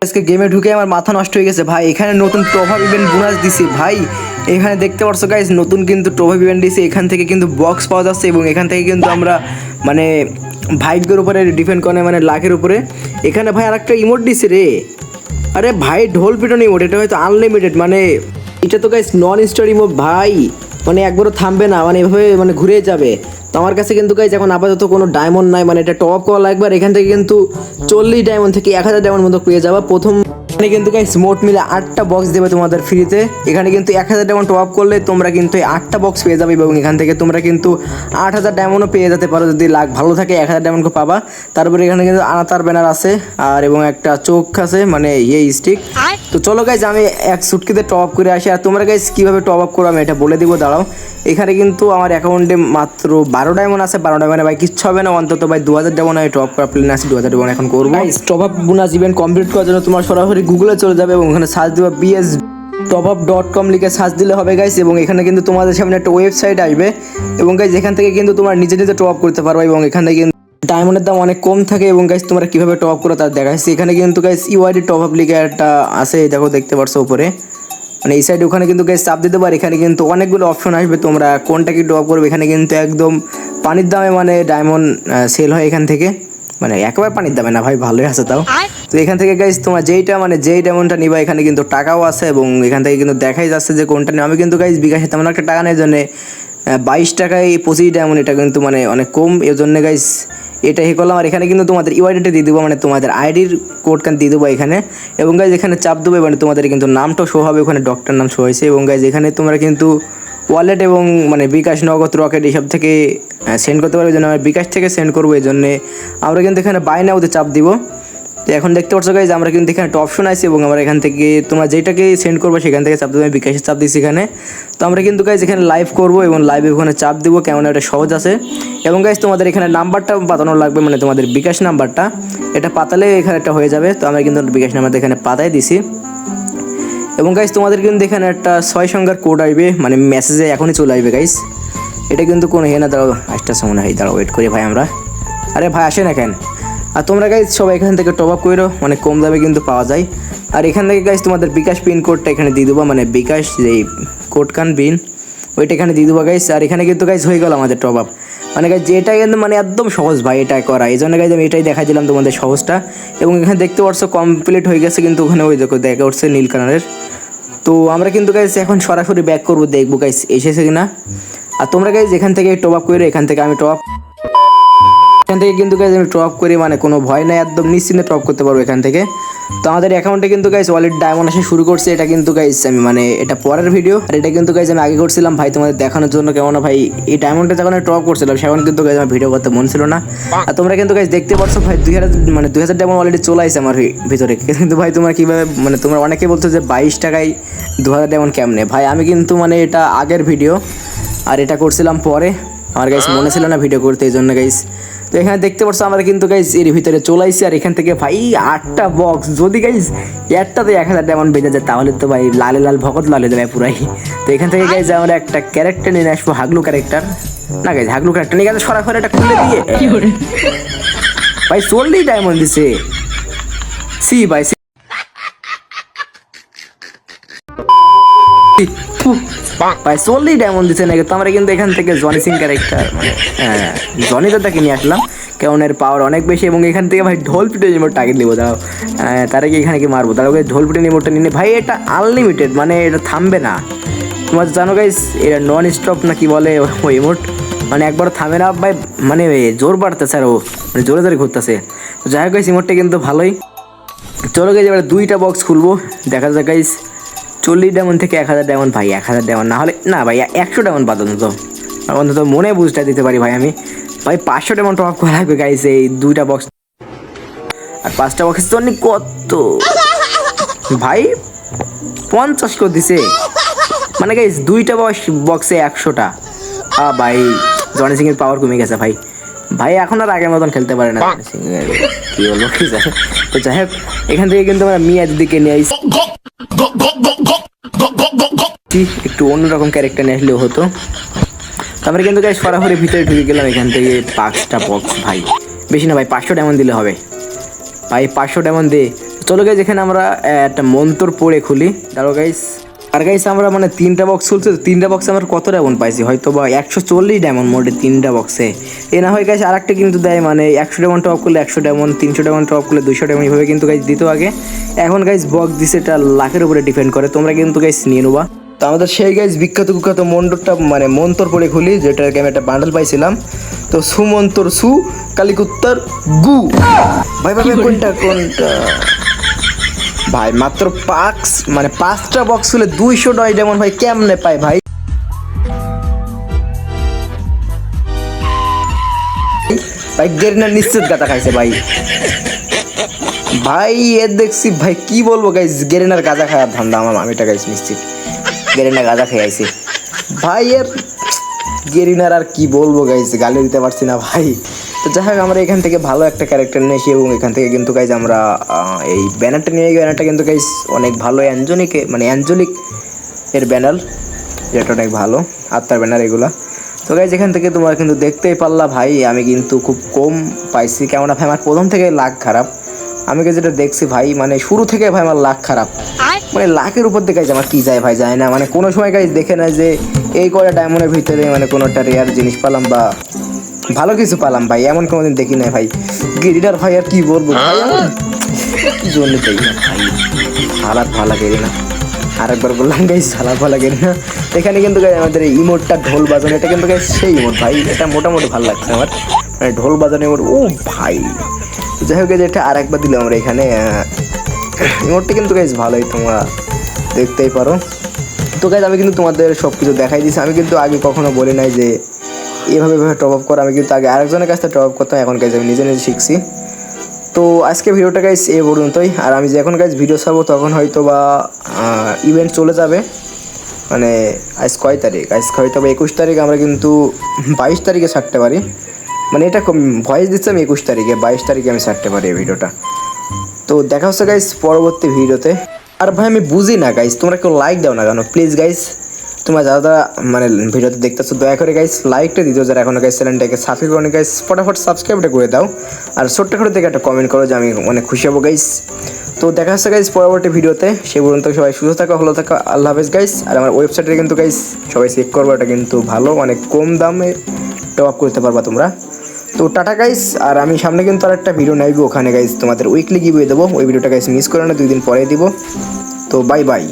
আজকে গেমে ঢুকে আমার মাথা নষ্ট হয়ে গেছে ভাই। এখানে নতুন প্রভাব ইভেন্ট বোনাস দিছে ভাই। এখানে দেখতে পাচ্ছ গাইস, নতুন কিন্তু প্রভাব ইভেন্ট দিছে। এখান থেকে কিন্তু বক্স পাওয়া যাচ্ছে এবং এখান থেকে কিন্তু আমরা মানে ভাইবের উপরে ডিপেন্ড করে, মানে লাখের উপরে। এখানে ভাই আরেকটা ইমোট দিছে রে। আরে ভাই ঢোল পিটন ইমোট, এটা হয়তো আনলিমিটেড, মানে এটা তো গাইস নন স্টোর ইমোট ভাই। মানে একবারও থামবে না, মানে এভাবে মানে ঘুরে যাবে। তো আমার কাছে কিন্তু গাইস এখন আপাতত কোনো ডায়মন্ড নাই, মানে এটা টপ করা লাগবে। আর এখান থেকে কিন্তু 40 ডায়মন্ড থেকে 1000 ডায়মন্ড মতো পেয়ে যাবা প্রথম। এখানে কিন্তু গাইস মোট মিলে 8টা বক্স দেবে তোমাদের ফ্রিতে। এখানে কিন্তু 1000 ডায়মন্ড টপ আপ করলে তোমরা কিন্তু এই 8টা বক্স পেয়ে যাবে এবং এখান থেকে তোমরা কিন্তু 8000 ডায়মন্ডও পেয়ে যেতে পারো যদি লাক ভালো থাকে। 1000 ডায়মন্ডও পাবা। তারপরে এখানে কিন্তু আনাতার ব্যানার আছে আর এবং একটা চোখ আছে, মানে এই স্টিক। তো চলো গাইস আমি এক সুটকিতে টপ আপ করে আসি। আর তোমরা গাইস কিভাবে টপ আপ করো আমি এটা বলে দিব, দাঁড়াও। এখানে কিন্তু আমার অ্যাকাউন্টে মাত্র 12 ডায়মন্ড আছে। 12 ডায়মন্ডে ভাই কিচ্ছু হবে না, অন্তত ভাই 2000 ডায়মন্ড আমি টপ করা প্ল্যান আছে। 2000 ডায়মন্ড এখন করবো। Top up bonus event complete করার জন্য তোমার সরাসরি গুগলে চলে যাবে এবং ওখানে সার্চ দিবা bstopup.com লিখে সার্চ দিলে হবে গাইস। এবং এখানে কিন্তু তোমাদের সামনে একটা ওয়েবসাইট আসবে এবং গাইস এখান থেকে কিন্তু তোমরা নিজে নিজে টপ আপ করতে পারবে এবং এখান থেকে ডায়মন্ডের দাম অনেক কম থাকে। এবং গাইস তোমরা কিভাবে টপ আপ করো তার দেখাচ্ছি। এখানে কিন্তু গাইস ইউআইডি টপ আপ লিখে একটা আছে, দেখো দেখতে পারছো উপরে, মানে এই সাইডে। ওখানে কিন্তু গাইস চাপ দিতে পারে। এখানে কিন্তু অনেকগুলো অপশন আসবে, তোমরা কোনটা কি টপ করবে। এখানে কিন্তু একদম পানির দামে মানে ডায়মন্ড সেল হয় এখান থেকে, মানে একেবারে পানির দামে না ভাই, ভালোই আছে তাও। তো এখান থেকে গাইস তোমরা যেই ডায়মন্ডটা নিবা এখানে কিন্তু টাকাও আছে এবং এখান থেকে কিন্তু দেখাই যাচ্ছে যে কোনটা নিও। আমি কিন্তু গাইস বিকাশে তেমন একটা টাকা নেই জন্য 22 টাকায় 25 ডায়মন্ড, এটা কিন্তু মানে অনেক কম। এর জন্য গাইস এটা ই করলাম। আর এখানে কিন্তু তোমাদের ইউআইডিটা দিয়ে দেবো, মানে তোমাদের আইডির কোডখান দিয়ে দেবো এখানে। এবং গাইজ এখানে চাপ দেবো, মানে তোমাদের কিন্তু নামটাও শো হবে, ওখানে ডক্টর নাম শো হয়েছে। এবং গাইজ এখানে তোমরা কিন্তু ওয়ালেট এবং মানে বিকাশ, নগদ, রকেট এইসব থেকে সেন্ড করতে পারবে। এই জন্য আমরা বিকাশ থেকে সেন্ড করবো, এই জন্যে আমরা কিন্তু এখানে বাই নাও চাপ দিব। তো এখন দেখতে পাচ্ছ গাইজ আমরা কিন্তু এখানে একটা অপশন আছে এবং আমরা এখান থেকে তোমরা যেটাকে সেন্ড করবো সেখান থেকে চাপ দেবো। আমি বিকাশের চাপ দিচ্ছি এখানে। তো আমরা কিন্তু গাইজ এখানে লাইভ করবো এবং লাইভে ওখানে চাপ দেবো, কেমন এটা সহজ আছে। এবং গাইজ তোমাদের এখানে নাম্বারটা পাতানো লাগবে, মানে তোমাদের বিকাশ নাম্বারটা, এটা পাতালে এখানে একটা হয়ে যাবে। তো আমরা কিন্তু বিকাশ নাম্বারটা এখানে পাতায় দিছি। এবং গাইজ তোমাদের কিন্তু এখানে একটা 6 সংখ্যার কোড আসবে, মানে মেসেজে এখনই চলে আসবে গাইজ। এটা কিন্তু কোনো না, দাঁড়াও আসতে মনে হয়, দাঁড়াও ওয়েট করি ভাই আমরা। আরে ভাই আসে না কেন। আর তোমরা গাইজ সবাই এখান থেকে টপ আপ করো, অনেক কম দামে কিন্তু পাওয়া যায়। আর এখান থেকে গাইজ তোমাদের বিকাশ পিন কোডটা এখানে দিয়ে দেবো, মানে বিকাশ যেই কোডখান পিন ওইটা এখানে দিয়ে দেবো গাইজ। আর এখানে কিন্তু গাইজ হয়ে গেল আমাদের টপ আপ, মানে গাইজ যেটা কিন্তু মানে একদম সহজ ভাই এটা করা। এই জন্য গাইজ আমি এটাই দেখাই দিলাম তোমাদের সহজটা। এবং এখানে দেখতে পাচ্ছ কমপ্লিট হয়ে গেছে, কিন্তু ওখানে ওই দেখো দেখা উঠছে নীল কালারের। তো আমরা কিন্তু গাইজ এখন সরাসরি ব্যাক করবো, দেখবো গাইজ এসেছে কিনা। আর তোমরা গাইজ এখান থেকে টপ আপ করে, এখান থেকে আমি টপ এখান থেকে কিন্তু গাইজ আমি টপ করি, মানে কোনো ভয় নাই, একদম নিশ্চিন্তে টপ করতে পারবো এখান থেকে। তো আমাদের অ্যাকাউন্টে কিন্তু গাইজ ওয়ালেট ডায়মন্ড আসা শুরু করছে। এটা কিন্তু গাইজ আমি মানে এটা পরের ভিডিও, আর এটা কিন্তু গাইজ আমি আগে করছিলাম ভাই তোমাদের দেখানোর জন্য। কেমন ভাই এই ডায়মন্ডটা যখন আমি টপ করছিলাম সেখন কিন্তু গাইজ আমার ভিডিও করতে মন ছিল না। আর তোমরা কিন্তু গাইজ দেখতে পাচ্ছ ভাই 2000 ডায়মন্ড অলরেডি চলে আসছে আমার ভিতরে। কিন্তু ভাই তোমরা কীভাবে, মানে তোমরা অনেকে বলছো যে 22 টাকায় 2000 ডায়মন্ড কেমনে। ভাই আমি কিন্তু মানে এটা আগের ভিডিও, আর এটা করছিলাম পরে, আমার গাইজ মনে ছিল না ভিডিও করতে, এই জন্য গাইজ। তো এখানে দেখতে পাচ্ছ আমরা কিন্তু গাইজ এর ভিতরে চলে আসছি। আর এখান থেকে ভাই 8টা বক্স, যদি গাইজ একটাতে 1000 ডায়মন্ড বেজে যায় তাহলে তো ভাই লালে লাল ভগত লালে যাবে পুরাই। তো এখান থেকে গাইজ আমরা একটা ক্যারেক্টার নিয়ে আসবো, হাগলু ক্যারেক্টার। না গাইজ হাগলু ক্যারেক্টার নিয়ে গেছে, সরাসরি এটা খুলে দিয়ে ভাই 40 ডায়মন্ড দিছে। সি ভাই ভাই 40 ডায়মন্ড দিচ্ছে নাকি। তো আমরা কিন্তু এখান থেকে জনি সিং ক্যারেক্টার, মানে জনি দাদাকে নিয়ে আসলাম, কারণ এর পাওয়ার অনেক বেশি। এবং এখান থেকে ভাই ঢোল পিটে নিমোট টার্গেট নেবো, দাঁড়াও তারা কি এখানে কি মারবো, দাঁড়াও ঢোল পিটে নিমোটটা নিয়ে ভাই এটা আনলিমিটেড, মানে এটা থামবে না। তোমার জানো গাইস এটা নন স্টপ না কি বলে ওই ইমোট, মানে একবার থামে না ভাই, মানে জোর বাড়তেছে আর ও মানে জোরে জোরে ঘুরতেছে। যাই হোক গাইস ইমোটটা কিন্তু ভালোই। চলো গাইস এবার 2টা বক্স খুলবো, দেখা যাক গাইস 40 ডায়মন্ড থেকে 1000 ডায়মন্ড। ভাই 1000 ডায়মন্ড না হলে না ভাই 100 ডায়মন্ড বাদ অন্তত, অন্তত মনে বুঝটা দিতে পারি ভাই আমি। ভাই 500 ডায়মন্ড টপ করা লাগবে গাইস এই 2টা বক্স। আর 5টা বক্স তো অনেক কত ভাই 50 করে দিছে, মানে গাইস 2টা বক্সে 100টা। ভাই জনি সিং এর পাওয়ার কমে গেছে ভাই। ভাই এখন আর আগের মতন খেলতে পারে না কি বলবো। তো যাই হোক এখান থেকে কিন্তু আমরা মিয়া দিদিকে নিয়ে আসি, একটু অন্যরকম ক্যারেক্টার নিয়ে আসলেও হতো। আমরা কিন্তু গাইস সরাসরি ভিতরে ঢুকে গেলাম। এখান থেকে 5টা বক্স ভাই, বেশি না ভাই 500 ডায়মন্ড দিলে হবে ভাই, 500 ডায়মন্ড দে। চলো গাইজ এখানে আমরা একটা মন্তর পড়ে খুলি। দাঁড়ো গাইস। আর গাইস আমরা মানে 3টা বক্স খুলছে, 3টা বক্সে আমরা কত ডায়মন্ড পাইছি, হয়তো বা 140 ডায়মন্ড মোটে 3টা বক্সে। এ না হয় গাইস আরেকটা কিন্তু দেয়, মানে 100 ডায়মন্ড টপ করলে 100 ডায়মন্ড, 300 ডায়মন্ড টপ করলে 200 ডায়মন্ড, এইভাবে কিন্তু গাইস দিত আগে। এখন গাইস বক্স দিছে, এটা লাখের উপরে ডিপেন্ড করে, তোমরা কিন্তু গাইস নিয়ে নেবা। তো আমাদের সেই গাইস বিখ্যাত কুখ্যাত মন্ডরটা মানে মন্তর পড়ে খুলি, যেটাকে আমি একটা বান্ডেল পাইছিলাম। তো সুমন্তর সু কালিকুত্তর গু। ভাই ভাই কোনটা ভাই মাত্র 5টা বক্স হলে 200 ডায়মন্ড ভাই কেমনে পায় ভাই? ভাই গেরিনা নিশ্চিত গাতা খাইছে ভাই। ভাই এর দেখছি ভাই কি বলবো গাইস, গেরিনার গাঁজা খাওয়ার ধান্দা আমার মামিটা গাইস নিশ্চিত গেরিনা গাঁজা খেয়ে আইছে ভাই। এর গেরিনার আর কি বলবো গাইস, গালি দিতে পারছি না ভাই। তো যাই হোক আমরা এখান থেকে ভালো একটা ক্যারেক্টার নিয়েছি এবং এখান থেকে কিন্তু গাইজ আমরা এই ব্যানারটা নিয়ে, ব্যানারটা কিন্তু গাইজ অনেক ভালো, অ্যাঞ্জলিক এর ব্যানার, যেটা অনেক ভালো আত্মার ব্যানার এগুলা। তো গাইজ এখান থেকে তোমরা কিন্তু দেখতেই পারলা ভাই, আমি কিন্তু খুব কম পাইছি। কেমন ভাই আমার প্রথম থেকে লাক খারাপ, আমি যেটা দেখছি ভাই, মানে শুরু থেকে ভাই আমার লাক খারাপ, মানে লাখের উপর দিয়ে গাইজ আমার কি যায় ভাই যায় না, মানে কোনো সময় গাইজ দেখে না যে এই কয়টা ডায়মন্ডের ভিতরে মানে কোনো একটা রেয়ার জিনিস পেলাম বা ভালো কিছু পেলাম ভাই, এমন কোনোদিন দেখি না ভাই। গেরিনার ভাই আর কি বলবো ভাই, কি জন্য চাই না ভাই, হালাত ভালো গেরিনা। আরেকবার বললাম গাইস হালাত ভালো গেরিনা। এখানে কিন্তু আমাদের এই ইমোটটা ঢোল বাজানো, এটা কিন্তু গাইস সেই ইমোট ভাই, এটা মোটামুটি ভালো লাগছে আমার, মানে ঢোল বাজানো ইমোট। ও ভাই যাই হোক এটা আরেকবার দিলাম আমরা এখানে, ইমোটটা কিন্তু গাইস ভালোই, তোমরা দেখতেই পারো। তো গাইস আমি কিন্তু তোমাদের সব কিছু দেখাই দিয়েছি, আমি কিন্তু আগে কখনো বলি নাই যে এভাবে টপ আপ করা, আমি কিন্তু আগে আরেকজনের কাছ থেকে টপ আপ করতাম, এখন গাইজ আমি নিজে নিজে শিখছি। তো আজকে ভিডিওটা গাইজ এ পর্যন্তই। আর আমি যখন গাইজ ভিডিও ছাড়বো তখন হয়তো বা ইভেন্ট চলে যাবে, মানে আজ কয় তারিখ, আজ হয়তো বা 21 তারিখ, আমরা কিন্তু 22 তারিখে ছাড়তে পারি, মানে এটা ভয়েস দিচ্ছি আমি 21 তারিখে, 22 তারিখে আমি ছাড়তে পারি এই ভিডিওটা। তো দেখা হচ্ছে গাইজ পরবর্তী ভিডিওতে। আর ভাই আমি বুঝি না গাইজ, তোমরা কেউ লাইক দাও না কেন প্লিজ গাইজ, তোমরা যারা মানে ভিডিওতে দেখতেছো দয়া করে গাইস লাইকটা দিও, যারা এখনো গাইস চ্যানেলটাকে সাবস্ক্রাইব করেনি গাইস ফটাফট সাবস্ক্রাইবটা করে দাও, আর ছোট্ট করে থেকে একটা কমেন্ট করো যে আমি অনেক খুশি হবো গাইস। তো দেখা হচ্ছে গাইস পরবর্তী ভিডিওতে, সেই পর্যন্ত সবাই সুস্থ থাকো, ভালো থাকো, আল্লাহ হাফেজ গাইস। আর আমার ওয়েবসাইটে কিন্তু গাইস সবাই চেক করবো, এটা কিন্তু ভালো, অনেক কম দামে টপ আপ করতে পারবা তোমরা। তো টাটা গাইস, আর আমি সামনে কিন্তু আর একটা ভিডিও নাইবো, ওখানে গাইস তোমাদের উইকলি গিভওয়ে দেবো, ওই ভিডিওটা গাইস মিস করো না, 2 দিন পরে দিব। তো বাই বাই।